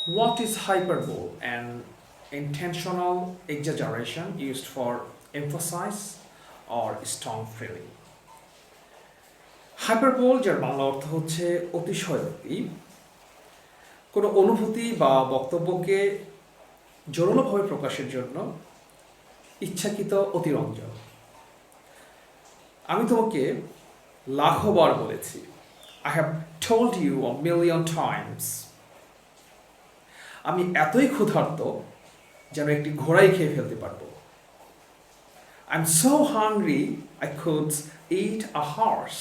What is hyperbole? An intentional exaggeration used for emphasis or strong feeling. Hyperbole যার বাংলা অর্থ হচ্ছে অতিশয়োক্তি, কোনো অনুভূতি বা বক্তব্যকে জোরালোভাবে প্রকাশের জন্য ইচ্ছাকৃত অতিরঞ্জন। আমি তোমাকে লাখবার বলেছি, I have told you a million times. আমি এতই ক্ষুধার্ত যেন একটি ঘোড়াই খেয়ে ফেলতে পারবো। I am so hungry I could eat a horse.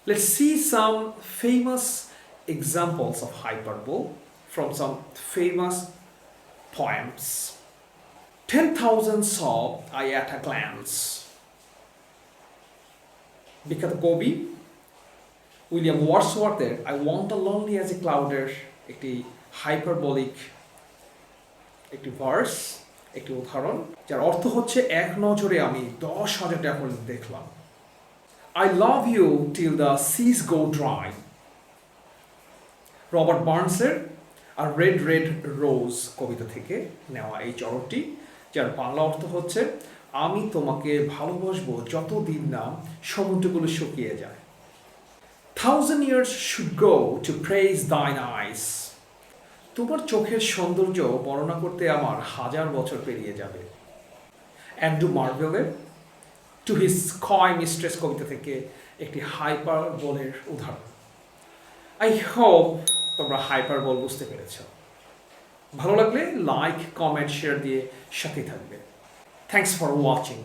Let's see some famous examples of hyperbole from some famous poems. 10,000 saw I at a glance. বিখ্যাত কবি উইলিয়াম ওয়ার্ডসওয়ার্থের I want a lonely as a clouder একটি hyperbolic একটি verse, একটি উদাহরণ যার অর্থ হচ্ছে এক নজরে আমি 10,000 ড্যাফোডিল দেখলাম। I love you till the seas go dry. Robert বার্নসের আর রেড রেড রোজ কবিতা থেকে নেওয়া এই চরণটি, যার বাংলা অর্থ হচ্ছে আমি তোমাকে ভালোবাসবো যতদিন না সমুদ্রগুলো শুকিয়ে যায়। 1,000 years should go to praise thine eyes. তোমার চোখের সৌন্দর্য বর্ণনা করতে আমার 1000 বছর পেরিয়ে যাবে। অ্যান্ড্রু মার্ভেলের টু হিজ কয় মিস্ট্রেস কবিতা থেকে একটি হাইপারবোলের উদাহরণ। আই হোপ তোমরা হাইপারবোল বুঝতে পেরেছ। ভালো লাগলে লাইক, কমেন্ট, শেয়ার দিয়ে সাথে থাকবে। Thanks for watching.